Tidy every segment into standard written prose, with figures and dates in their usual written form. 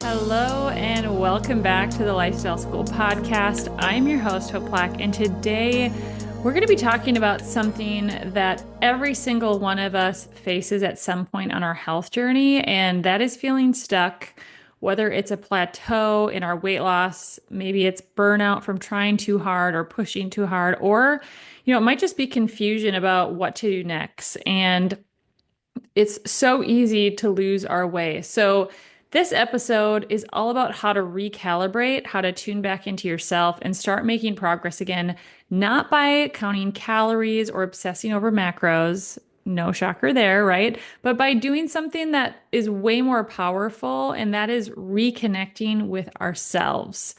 Hello and welcome back to the Lifestyle School podcast. I'm your host, Hope Black, and today we're going to be talking about something that every single one of us faces at some point on our health journey, and that is feeling stuck, whether it's a plateau in our weight loss, maybe it's burnout from trying too hard or pushing too hard, or it might just be confusion about what to do next. And it's so easy to lose our way. So, this episode is all about how to recalibrate, how to tune back into yourself and start making progress again, not by counting calories or obsessing over macros. No shocker there, right? But by doing something that is way more powerful, and that is reconnecting with ourselves.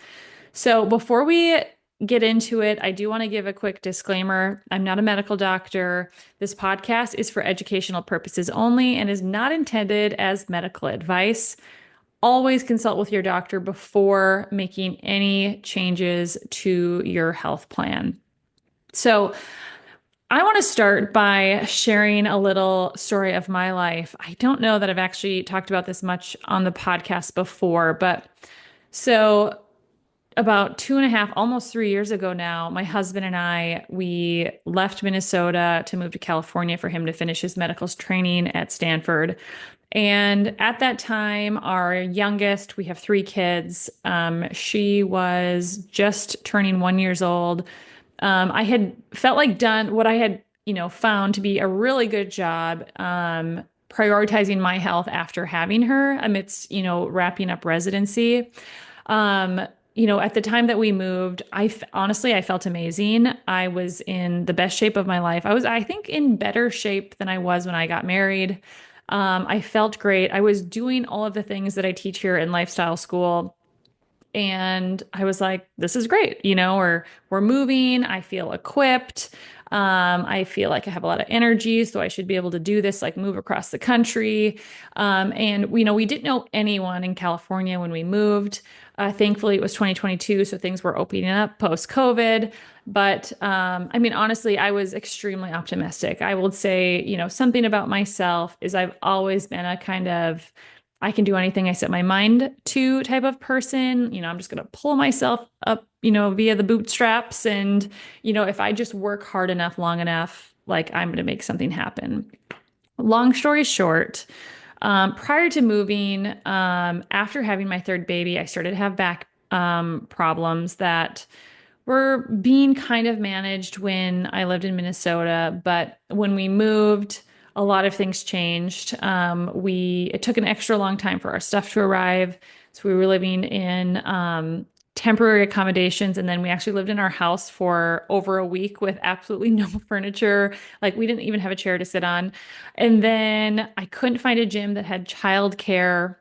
So before we get into it, I do want to give a quick disclaimer. I'm not a medical doctor. This podcast is for educational purposes only and is not intended as medical advice. Always consult with your doctor before making any changes to your health plan. So, I want to start by sharing a little story of my life. I don't know that I've actually talked about this much on the podcast before, but so about 2.5, almost 3 years ago now, my husband and we left Minnesota to move to California for him to finish his medical training at Stanford. And at that time, our youngest, we have 3 kids. She was just turning 1 year old. I had felt like done what I had, found to be a really good job, prioritizing my health after having her amidst, wrapping up residency. At the time that we moved, honestly, I felt amazing. I was in the best shape of my life. I think, in better shape than I was when I got married. I felt great. I was doing all of the things that I teach here in lifestyle school. And I was like, this is great. We're moving. I feel equipped. I feel like I have a lot of energy, so I should be able to do this, like move across the country. And we didn't know anyone in California when we moved. Thankfully, it was 2022, so things were opening up post-COVID. But honestly, I was extremely optimistic. I would say, something about myself is I've always been a kind of I can do anything I set my mind to type of person. I'm just going to pull myself up, via the bootstraps. And, if I just work hard enough, long enough, like I'm going to make something happen. Long story short, prior to moving, after having my third baby, I started to have back problems that were being kind of managed when I lived in Minnesota. But when we moved, a lot of things changed. It took an extra long time for our stuff to arrive. So we were living in temporary accommodations. And then we actually lived in our house for over a week with absolutely no furniture. Like, we didn't even have a chair to sit on. And then I couldn't find a gym that had childcare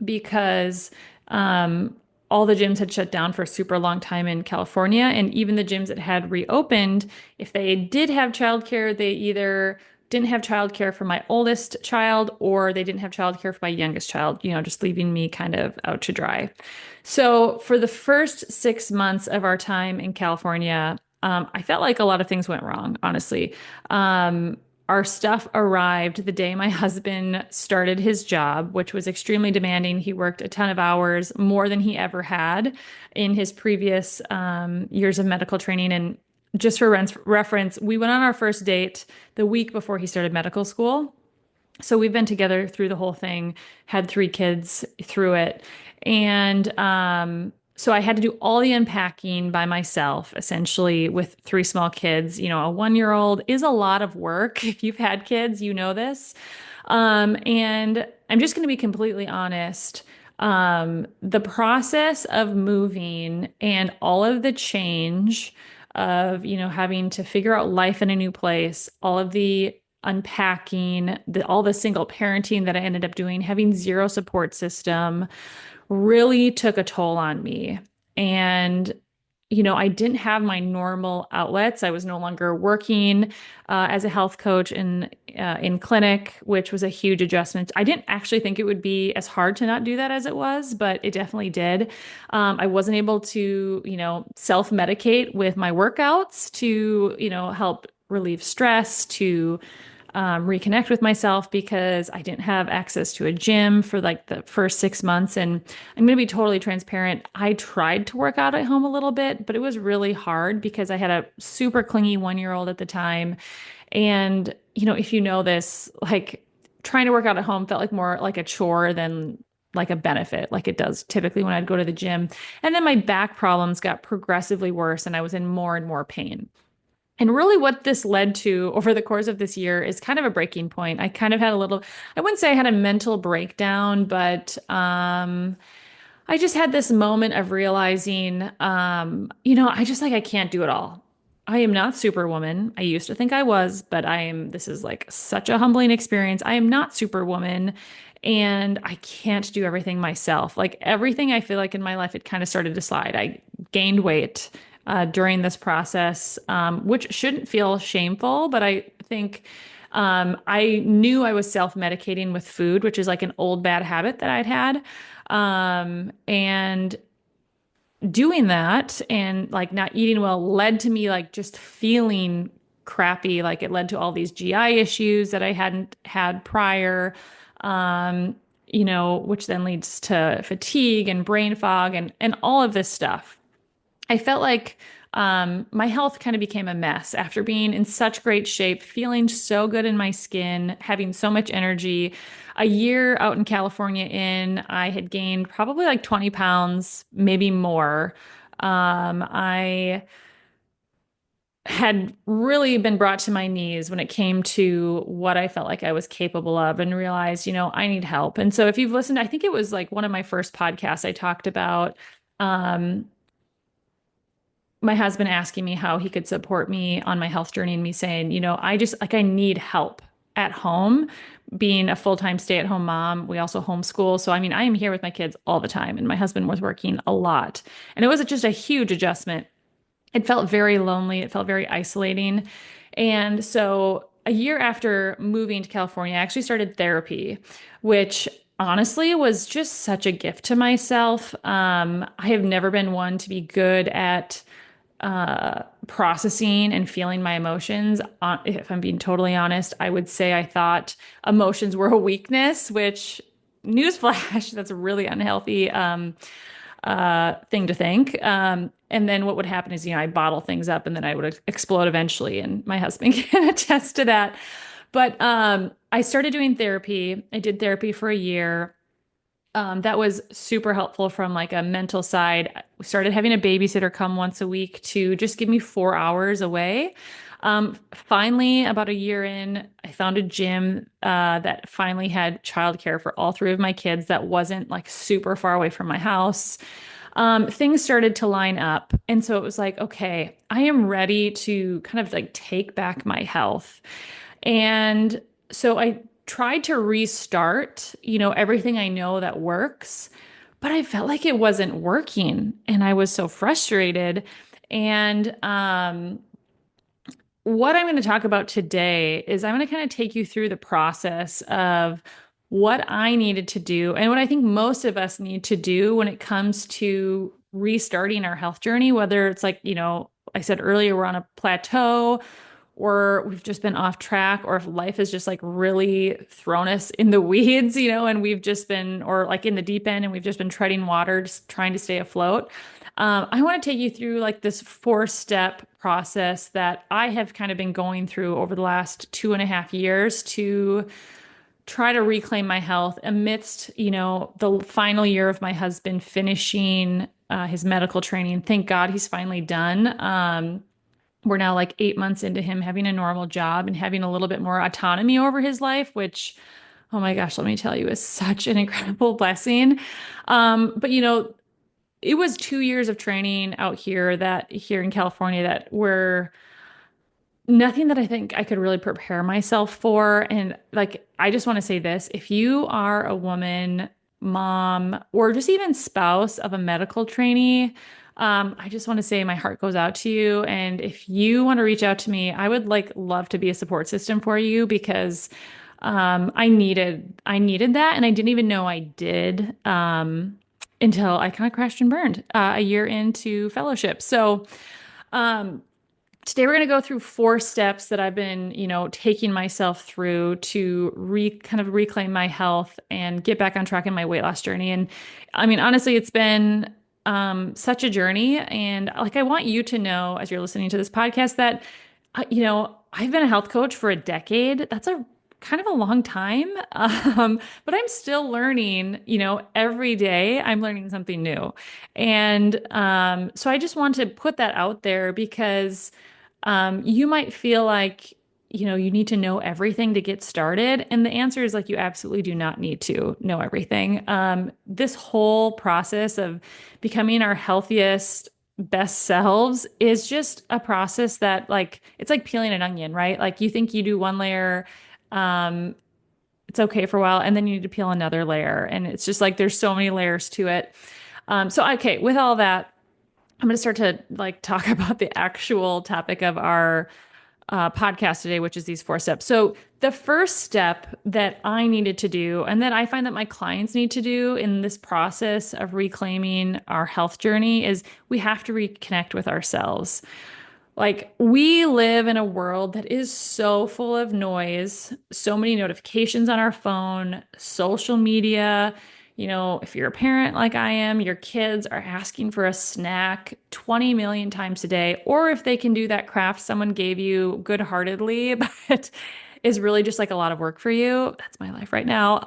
because all the gyms had shut down for a super long time in California. And even the gyms that had reopened, if they did have childcare, they either didn't have childcare for my oldest child or they didn't have childcare for my youngest child, just leaving me kind of out to dry. So for the first 6 months of our time in California, I felt like a lot of things went wrong, honestly. Our stuff arrived the day my husband started his job, which was extremely demanding. He worked a ton of hours, more than he ever had in his previous years of medical training. And just for reference, we went on our first date the week before he started medical school. So we've been together through the whole thing, had 3 kids through it. And so I had to do all the unpacking by myself, essentially, with 3 small kids. A 1 year is a lot of work. If you've had kids, you know this. And I'm just going to be completely honest. The process of moving and all of the change of, having to figure out life in a new place, all of the unpacking, all the single parenting that I ended up doing, having zero support system, really took a toll on me. And, I didn't have my normal outlets. I was no longer working as a health coach in clinic, which was a huge adjustment. I didn't actually think it would be as hard to not do that as it was, but it definitely did. I wasn't able to, self-medicate with my workouts to, help relieve stress, to reconnect with myself because I didn't have access to a gym for like the first 6 months. And I'm going to be totally transparent. I tried to work out at home a little bit, but it was really hard because I had a super clingy 1 year old at the time. And, if you know this, like trying to work out at home felt like more like a chore than like a benefit, like it does typically when I'd go to the gym. And then my back problems got progressively worse and I was in more and more pain. And really, what this led to over the course of this year is kind of a breaking point. I kind of had a little, I wouldn't say I had a mental breakdown, but I just had this moment of realizing, I just like, I can't do it all. I am not Superwoman. I used to think I was, but this is like such a humbling experience. I am not Superwoman and I can't do everything myself. Like everything I feel like in my life, it kind of started to slide. I gained weight during this process, which shouldn't feel shameful, but I think I knew I was self-medicating with food, which is like an old bad habit that I'd had. And doing that and like not eating well led to me like just feeling crappy. Like it led to all these GI issues that I hadn't had prior, which then leads to fatigue and brain fog and all of this stuff. I felt like my health kind of became a mess after being in such great shape, feeling so good in my skin, having so much energy. A year out in California I had gained probably like 20 pounds, maybe more. I had really been brought to my knees when it came to what I felt like I was capable of and realized, I need help. And so if you've listened, I think it was like one of my first podcasts, I talked about um, my husband asking me how he could support me on my health journey and me saying, I just like I need help at home. Being a full-time stay-at-home mom, we also homeschool. So I mean, I am here with my kids all the time and my husband was working a lot. And it was just a huge adjustment. It felt very lonely, it felt very isolating. And so a year after moving to California, I actually started therapy, which honestly was just such a gift to myself. I have never been one to be good at processing and feeling my emotions. If I'm being totally honest, I would say I thought emotions were a weakness, which newsflash, that's a really unhealthy thing to think. And then what would happen is, I bottle things up and then I would explode eventually. And my husband can attest to that. But I started doing therapy. I did therapy for a year. That was super helpful from like a mental side. We started having a babysitter come once a week to just give me 4 hours away. Finally, about a year in, I found a gym that finally had childcare for all three of my kids that wasn't like super far away from my house. Things started to line up. And so it was like, okay, I am ready to kind of like take back my health. And so I tried to restart, everything I know that works, but I felt like it wasn't working and I was so frustrated. And what I'm going to talk about today is I'm going to kind of take you through the process of what I needed to do and what I think most of us need to do when it comes to restarting our health journey, whether it's like, I said earlier, we're on a plateau or we've just been off track, or if life has just like really thrown us in the weeds, and we've just been, or like in the deep end and we've just been treading water, just trying to stay afloat. I want to take you through like this 4-step process that I have kind of been going through over the last 2.5 years to try to reclaim my health amidst, the final year of my husband finishing his medical training. Thank God he's finally done. We're now like 8 months into him having a normal job and having a little bit more autonomy over his life, which, oh my gosh, let me tell you, is such an incredible blessing. But it was 2 years of training out here in California that were nothing that I think I could really prepare myself for. And like, I just want to say this, if you are a woman, mom, or just even spouse of a medical trainee, I just want to say my heart goes out to you. And if you want to reach out to me, I would like love to be a support system for you because I needed that. And I didn't even know I did until I kind of crashed and burned a year into fellowship. So, um, Today we're going to go through 4 steps that I've been, taking myself through to kind of reclaim my health and get back on track in my weight loss journey. And I mean, honestly, it's been such a journey. And like, I want you to know as you're listening to this podcast that, I've been a health coach for a decade. That's a kind of a long time. But I'm still learning, every day I'm learning something new. And so I just want to put that out there because you might feel like, you need to know everything to get started. And the answer is like, you absolutely do not need to know everything. This whole process of becoming our healthiest, best selves is just a process that, like, it's like peeling an onion, right? Like, you think you do one layer, um, it's okay for a while, and then you need to peel another layer. And it's just like, there's so many layers to it. Okay, with all that, I'm going to start to like talk about the actual topic of our podcast today, which is these 4 steps. So the first step that I needed to do, and that I find that my clients need to do in this process of reclaiming our health journey, is we have to reconnect with ourselves. Like, we live in a world that is so full of noise, so many notifications on our phone, social media. If you're a parent like I am, your kids are asking for a snack 20 million times a day, or if they can do that craft someone gave you good-heartedly, but is really just like a lot of work for you. That's my life right now.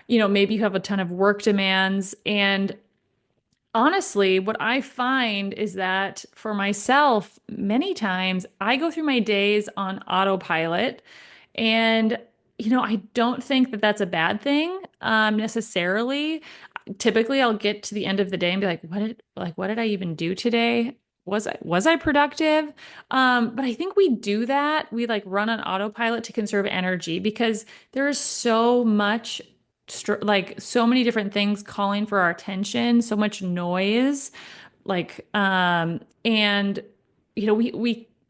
Maybe you have a ton of work demands, and honestly, what I find is that for myself, many times I go through my days on autopilot. And, I don't think that that's a bad thing, necessarily. Typically, I'll get to the end of the day and be like, what did I even do today? Was I productive? But I think we do that. We like run on autopilot to conserve energy because there is so much like so many different things calling for our attention, so much noise, like and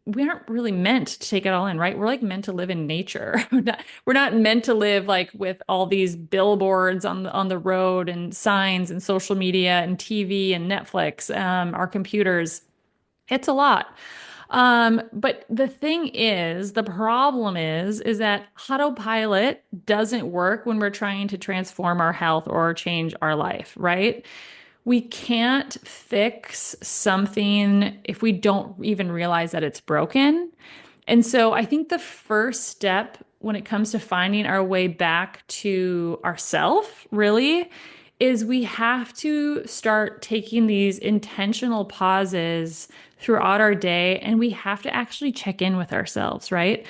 we aren't really meant to take it all in, right? We're like meant to live in nature. We're not meant to live like with all these billboards on the road and signs and social media and TV and Netflix, our computers. It's a lot. But the problem is that autopilot doesn't work when we're trying to transform our health or change our life, right? We can't fix something if we don't even realize that it's broken. And so I think the first step when it comes to finding our way back to ourself, really, is we have to start taking these intentional pauses throughout our day, and we have to actually check in with ourselves, right?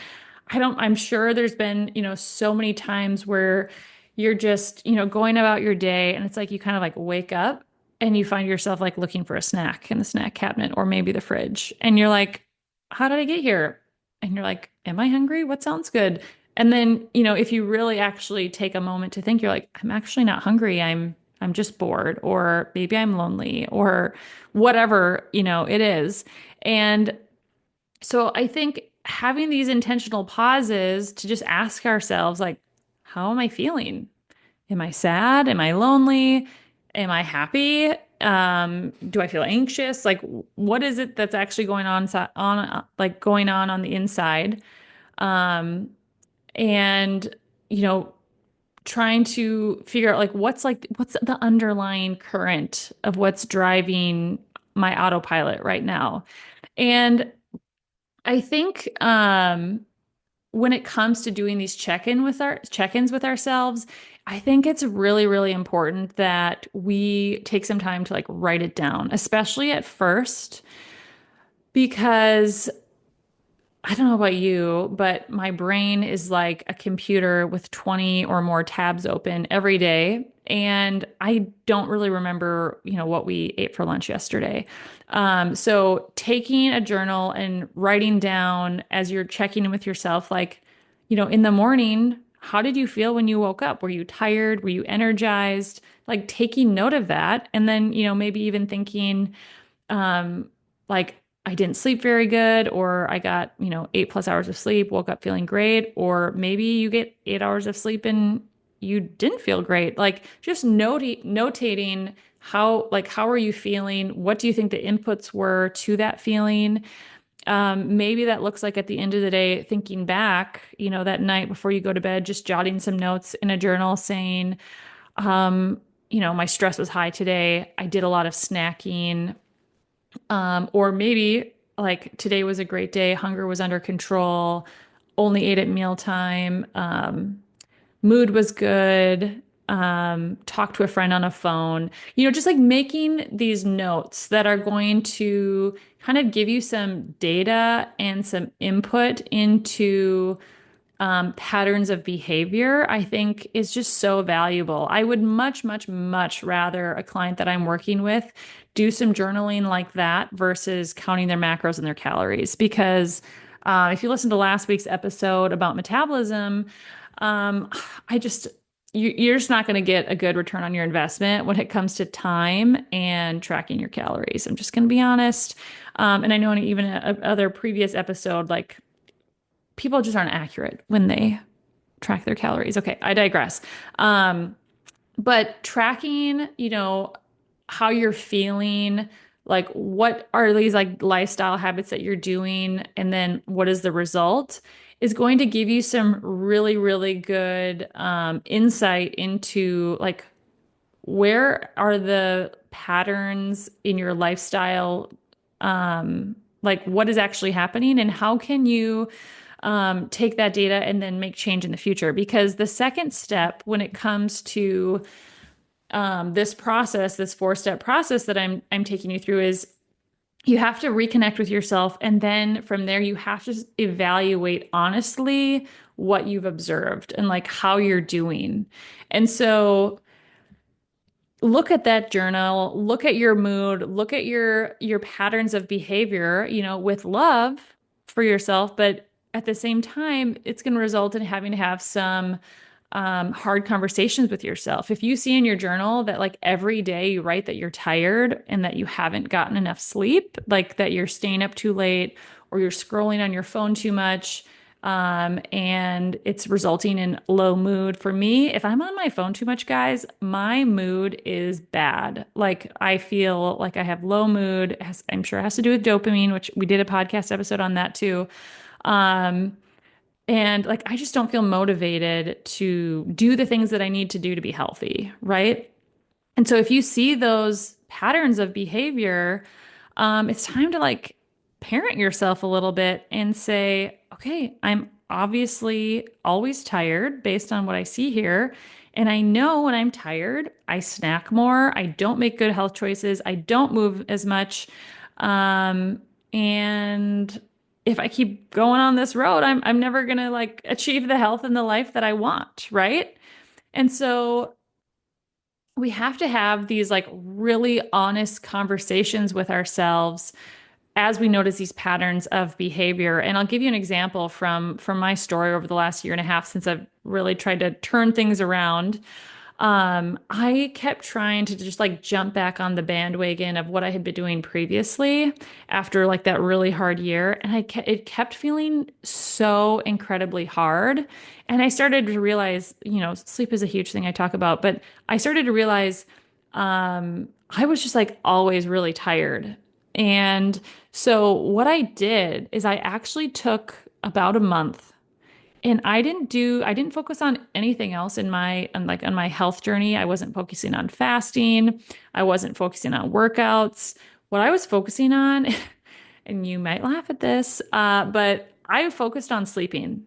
I'm sure there's been, so many times where you're just, going about your day and it's like you kind of like wake up and you find yourself like looking for a snack in the snack cabinet or maybe the fridge. And you're like, how did I get here? And you're like, am I hungry? What sounds good? And then, if you really actually take a moment to think, you're like, I'm actually not hungry. I'm just bored, or maybe I'm lonely, or whatever, it is. And so I think having these intentional pauses to just ask ourselves, like, how am I feeling? Am I sad? Am I lonely? Am I happy? Do I feel anxious? Like, what is it that's actually going on the inside? Um, and you know, trying to figure out what's the underlying current of what's driving my autopilot right now. And I think when it comes to doing these check-ins with ourselves, I think it's really, really important that we take some time to like write it down, especially at first, because I don't know about you, but my brain is like a computer with 20 or more tabs open every day. And I don't really remember, what we ate for lunch yesterday. So taking a journal and writing down as you're checking in with yourself, like, in the morning, how did you feel when you woke up? Were you tired? Were you energized? Like taking note of that. And then, maybe even thinking, like I didn't sleep very good, or I got, 8+ hours of sleep, woke up feeling great, or maybe you get 8 hours of sleep and you didn't feel great. Like just notating how are you feeling? What do you think the inputs were to that feeling? Maybe that looks like at the end of the day, thinking back, that night before you go to bed, just jotting some notes in a journal saying, my stress was high today. I did a lot of snacking. Or maybe like today was a great day. Hunger was under control. Only ate at mealtime. Mood was good. Talked to a friend on a phone. Just like making these notes that are going to kind of give you some data and some input into patterns of behavior, I think is just so valuable. I would much, much, much rather a client that I'm working with do some journaling like that versus counting their macros and their calories. Because if you listen to last week's episode about metabolism, um, I just, you're just not going to get a good return on your investment when it comes to time and tracking your calories. I'm just going to be honest. And I know in even other previous episode, like people just aren't accurate when they track their calories. Okay, I digress. But tracking, how you're feeling, like what are these like lifestyle habits that you're doing, and then what is the result, is going to give you some really, really good insight into like where are the patterns in your lifestyle, like what is actually happening, and how can you take that data and then make change in the future. Because the second step when it comes to this process, this four-step process that I'm taking you through, is you have to reconnect with yourself, and then from there you have to evaluate honestly what you've observed and like how you're doing. And so look at that journal, look at your mood, look at your patterns of behavior, with love for yourself, but at the same time, it's going to result in having to have some hard conversations with yourself. If you see in your journal that like every day you write that you're tired and that you haven't gotten enough sleep, like that you're staying up too late or you're scrolling on your phone too much, and it's resulting in low mood. For me, if I'm on my phone too much, guys, my mood is bad. Like I feel like I have low mood. I'm sure it has to do with dopamine, which we did a podcast episode on that too. Um, and like I just don't feel motivated to do the things that I need to do to be healthy, right? And so if you see those patterns of behavior, it's time to like parent yourself a little bit and say, okay, I'm obviously always tired based on what I see here. And I know when I'm tired, I snack more, I don't make good health choices, I don't move as much. And if I keep going on this road, I'm never gonna like achieve the health and the life that I want, right? And so we have to have these like really honest conversations with ourselves as we notice these patterns of behavior. And I'll give you an example from my story over the last year and a half since I've really tried to turn things around. I kept trying to just like jump back on the bandwagon of what I had been doing previously after like that really hard year. And it kept feeling so incredibly hard. And I started to realize, sleep is a huge thing I talk about, but I started to realize, I was just like always really tired. And so what I did is I actually took about a month, and I didn't focus on anything else on my health journey. I wasn't focusing on fasting. I wasn't focusing on workouts. What I was focusing on, and you might laugh at this, but I focused on sleeping.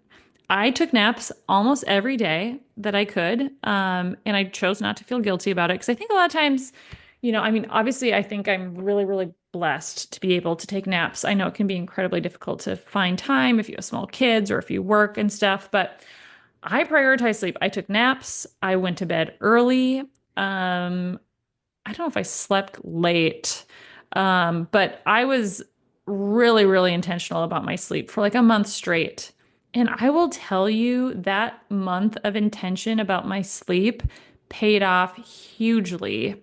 I took naps almost every day that I could. And I chose not to feel guilty about it because I think a lot of times, I mean, obviously, I think I'm really, really blessed to be able to take naps. I know it can be incredibly difficult to find time if you have small kids or if you work and stuff, but I prioritize sleep. I took naps. I went to bed early. I don't know if I slept late, but I was really, really intentional about my sleep for like a month straight. And I will tell you that month of intention about my sleep paid off hugely,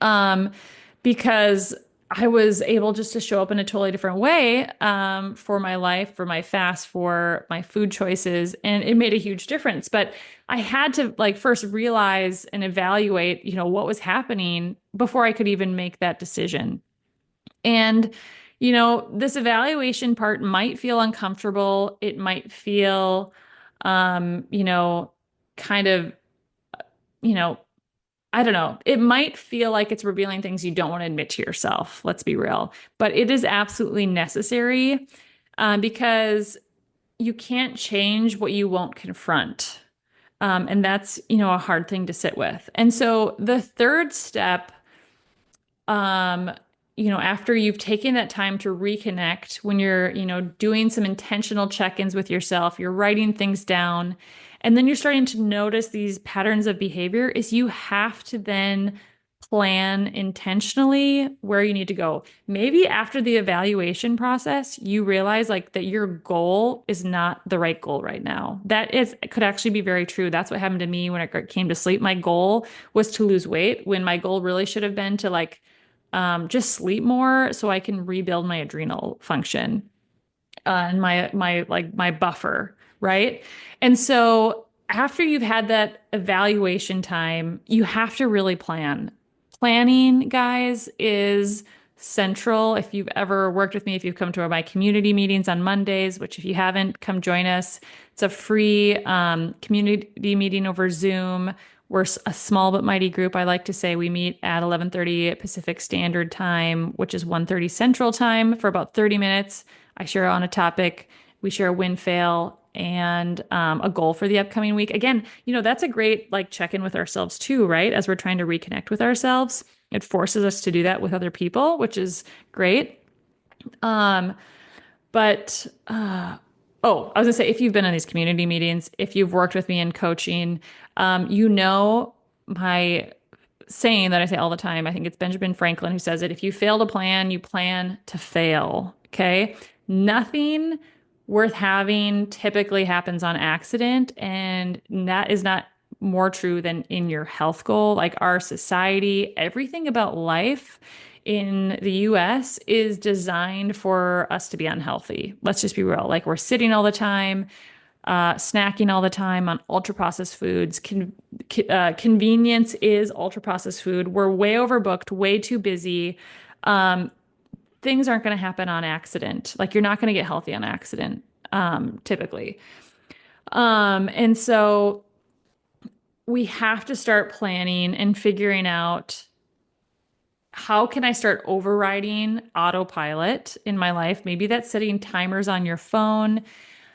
um, because I was able just to show up in a totally different way, for my life, for my fast, for my food choices, and it made a huge difference. But I had to like first realize and evaluate, what was happening before I could even make that decision. And, this evaluation part might feel uncomfortable. It might feel, um, you know, kind of, you know, I don't know. It might feel like it's revealing things you don't want to admit to yourself. Let's be real. But it is absolutely necessary, because you can't change what you won't confront. And that's, a hard thing to sit with. And so the third step, um, after you've taken that time to reconnect, when you're, doing some intentional check-ins with yourself, you're writing things down, and then you're starting to notice these patterns of behavior, is you have to then plan intentionally where you need to go. Maybe after the evaluation process, you realize like that your goal is not the right goal right now. Could actually be very true. That's what happened to me when it came to sleep. My goal was to lose weight when my goal really should have been to like just sleep more so I can rebuild my adrenal function, and my buffer, right? And so after you've had that evaluation time, you have to really plan. Planning, guys, is central. If you've ever worked with me, if you've come to my community meetings on Mondays, which if you haven't, come join us. It's a free community meeting over Zoom. We're a small but mighty group. I like to say we meet at 11:30 Pacific Standard Time, which is 1:30 Central Time, for about 30 minutes. I share on a topic. We share a win, fail, and a goal for the upcoming week. Again, that's a great like check in with ourselves too, right? As we're trying to reconnect with ourselves, it forces us to do that with other people, which is great. Um, but oh, I was gonna say, if you've been in these community meetings, if you've worked with me in coaching, my saying that I say all the time. I think it's Benjamin Franklin who says it. If you fail to plan, you plan to fail. Okay. Nothing worth having typically happens on accident. And that is not more true than in your health goal. Like our society, everything about life in the US is designed for us to be unhealthy. Let's just be real. Like we're sitting all the time, snacking all the time on ultra processed foods. Convenience is ultra processed food. We're way overbooked, way too busy. Um, Things aren't going to happen on accident. Like you're not going to get healthy on accident, typically. And so we have to start planning and figuring out, how can I start overriding autopilot in my life? Maybe that's setting timers on your phone.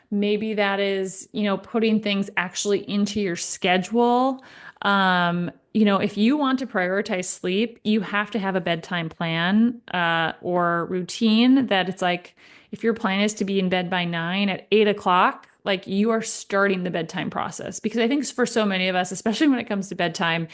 Maybe that is, putting things actually into your schedule. If you want to prioritize sleep, you have to have a bedtime plan, or routine that it's like, if your plan is to be in bed by 9 at 8 o'clock, like you are starting the bedtime process. Because I think for so many of us, especially when it comes to bedtime,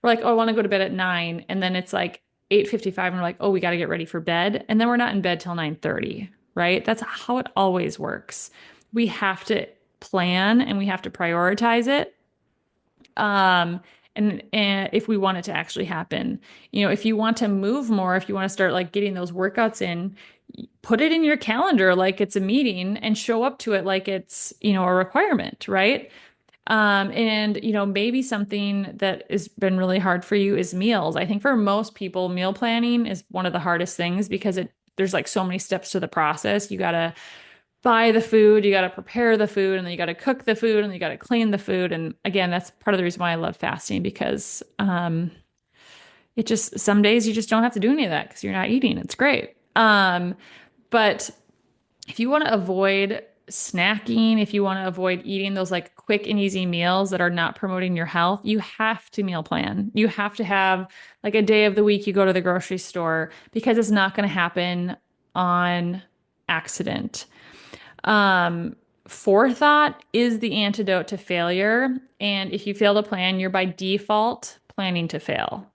we're like, oh, I want to go to bed at 9. And then it's like 8:55 and we're like, oh, we got to get ready for bed. And then we're not in bed till 9:30, right? That's how it always works. We have to plan and we have to prioritize it. Um, and if we want it to actually happen, if you want to move more, if you want to start like getting those workouts in, put it in your calendar like it's a meeting and show up to it like it's, a requirement, right? And maybe something that has been really hard for you is meals. I think for most people, meal planning is one of the hardest things because there's like so many steps to the process. You gotta buy the food, you got to prepare the food, and then you got to cook the food, and then you got to clean the food. And again, that's part of the reason why I love fasting, because it just, some days you just don't have to do any of that because you're not eating. It's great. But if you want to avoid snacking, if you want to avoid eating those like quick and easy meals that are not promoting your health, you have to meal plan. You have to have like a day of the week you go to the grocery store, because it's not going to happen on accident. Forethought is the antidote to failure. And if you fail to plan, you're by default planning to fail.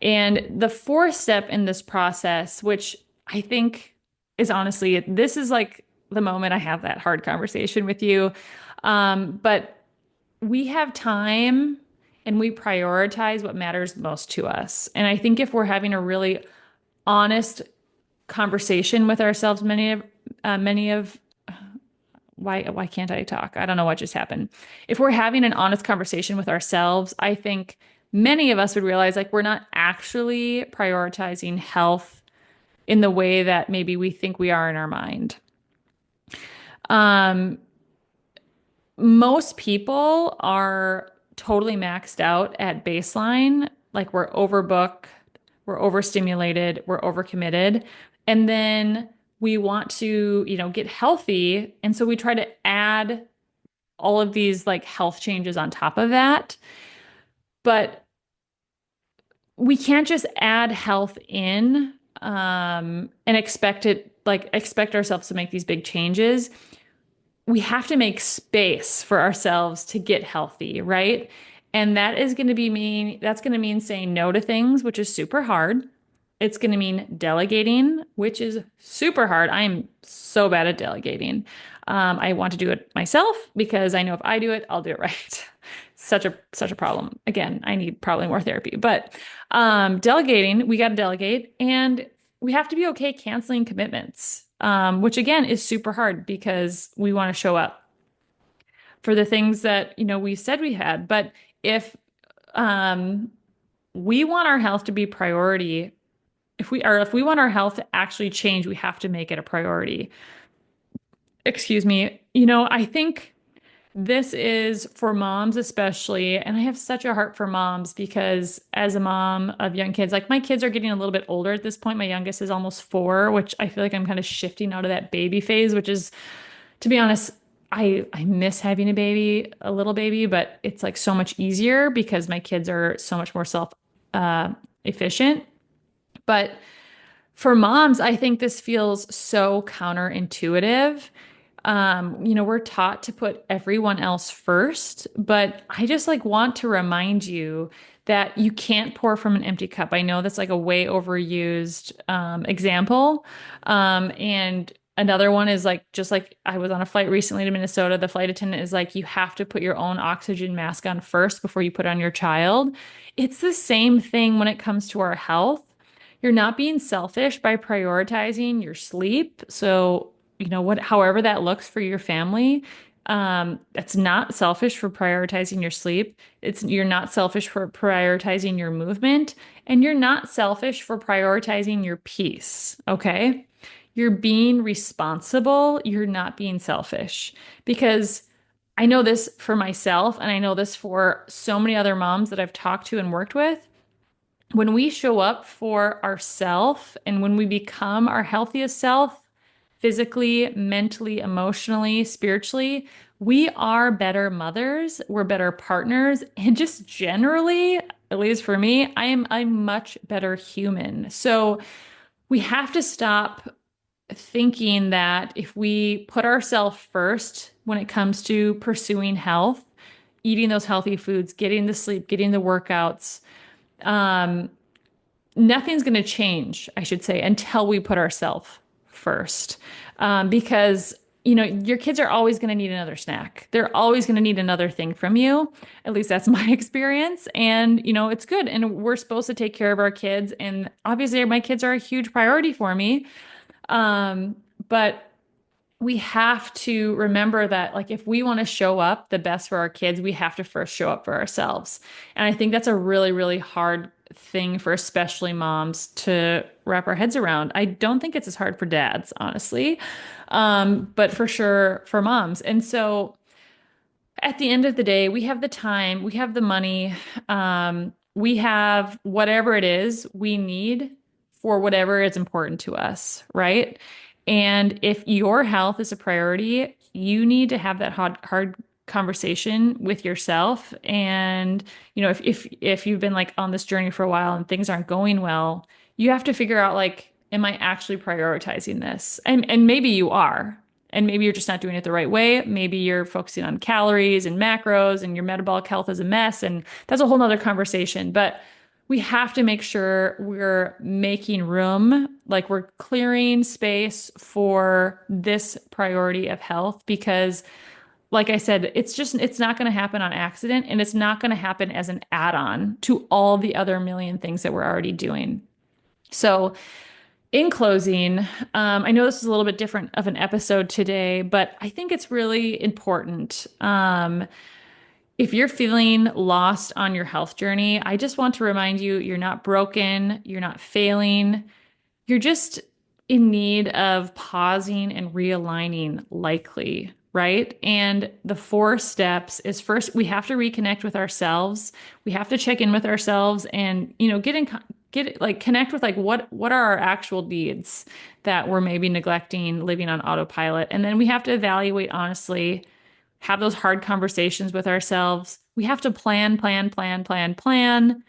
And the fourth step in this process, which I think is honestly, this is like the moment I have that hard conversation with you. But we have time and we prioritize what matters most to us. And I think if we're having a really honest conversation with ourselves, many of why can't I talk? I don't know what just happened. If we're having an honest conversation with ourselves, I think many of us would realize like we're not actually prioritizing health in the way that maybe we think we are in our mind. Um, Most people are totally maxed out at baseline. Like we're overbooked, we're overstimulated, we're overcommitted. And then we want to, get healthy. And so we try to add all of these like health changes on top of that. But we can't just add health in and expect ourselves to make these big changes. We have to make space for ourselves to get healthy, right? And that's going to mean saying no to things, which is super hard. It's going to mean delegating, which is super hard. I am so bad at delegating. I want to do it myself because I know if I do it, I'll do it right. Such a problem. Again, I need probably more therapy, but delegating, we got to delegate, and we have to be okay canceling commitments, which again is super hard because we want to show up for the things that we said we had. But if um, we want our health to be priority, if we want our health to actually change, we have to make it a priority. Excuse me. I think this is for moms especially, and I have such a heart for moms because as a mom of young kids, like my kids are getting a little bit older at this point. My youngest is almost 4, which I feel like I'm kind of shifting out of that baby phase, which is, to be honest, I miss having a baby, a little baby, but it's like so much easier because my kids are so much more self efficient. But for moms, I think this feels so counterintuitive. We're taught to put everyone else first, but I just like want to remind you that you can't pour from an empty cup. I know that's like a way overused example. And another one is like, just like I was on a flight recently to Minnesota, the flight attendant is like, you have to put your own oxygen mask on first before you put on your child. It's the same thing when it comes to our health. You're not being selfish by prioritizing your sleep. So, however that looks for your family, that's not selfish for prioritizing your sleep. You're not selfish for prioritizing your movement, and you're not selfish for prioritizing your peace. Okay. You're being responsible. You're not being selfish because I know this for myself, and I know this for so many other moms that I've talked to and worked with. When we show up for ourself and when we become our healthiest self, physically, mentally, emotionally, spiritually, we are better mothers, we're better partners, and just generally, at least for me, I am a much better human. So we have to stop thinking that if we put ourselves first when it comes to pursuing health, eating those healthy foods, getting the sleep, getting the workouts, um, nothing's going to change, I should say, until we put ourselves first. Because, your kids are always going to need another snack. They're always going to need another thing from you. At least that's my experience. And, it's good. And we're supposed to take care of our kids. And obviously, my kids are a huge priority for me. But we have to remember that like if we want to show up the best for our kids, we have to first show up for ourselves. And I think that's a really, really hard thing for especially moms to wrap our heads around. I don't think it's as hard for dads, honestly. But for sure for moms. And so at the end of the day, we have the time, we have the money, we have whatever it is we need for whatever is important to us, right? And if your health is a priority, you need to have that hard conversation with yourself. And if you've been like on this journey for a while and things aren't going well, you have to figure out like, am I actually prioritizing this? And maybe you are. And maybe you're just not doing it the right way. Maybe you're focusing on calories and macros and your metabolic health is a mess. And that's a whole nother conversation. But we have to make sure we're making room, like we're clearing space for this priority of health because like I said, it's not going to happen on accident and it's not going to happen as an add-on to all the other million things that we're already doing. So in closing, I know this is a little bit different of an episode today, but I think it's really important. If you're feeling lost on your health journey, I just want to remind you you're not broken, you're not failing, you're just in need of pausing and realigning, likely, right? And the 4 steps is, first, we have to reconnect with ourselves. We have to check in with ourselves and, connect with like what are our actual needs that we're maybe neglecting, living on autopilot. And then we have to evaluate honestly, have those hard conversations with ourselves. We have to plan, plan, plan, plan, plan.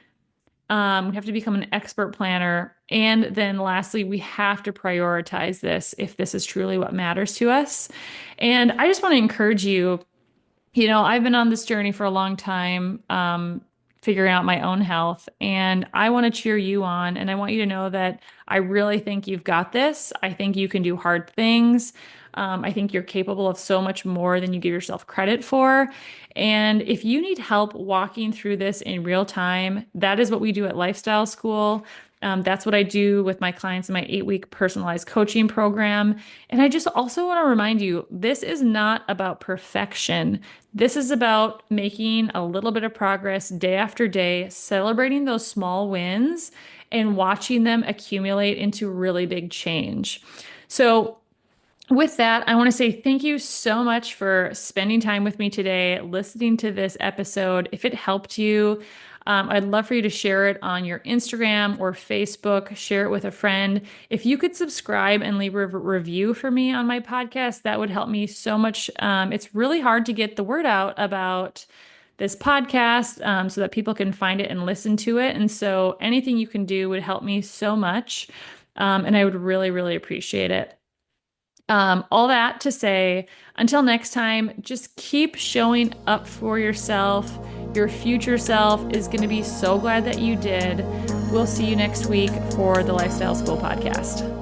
We have to become an expert planner. And then lastly, we have to prioritize this if this is truly what matters to us. And I just want to encourage you, I've been on this journey for a long time, figuring out my own health, and I want to cheer you on. And I want you to know that I really think you've got this. I think you can do hard things. I think you're capable of so much more than you give yourself credit for. And if you need help walking through this in real time, that is what we do at Lifestyle School. That's what I do with my clients in my 8-week personalized coaching program. And I just also want to remind you, this is not about perfection. This is about making a little bit of progress day after day, celebrating those small wins and watching them accumulate into really big change. So with that, I want to say thank you so much for spending time with me today, listening to this episode. If it helped you, I'd love for you to share it on your Instagram or Facebook, share it with a friend. If you could subscribe and leave a review for me on my podcast, that would help me so much. It's really hard to get the word out about this podcast so that people can find it and listen to it. And so anything you can do would help me so much. And I would really, really appreciate it. All that to say, until next time, just keep showing up for yourself. Your future self is going to be so glad that you did. We'll see you next week for the Lifestyle School podcast.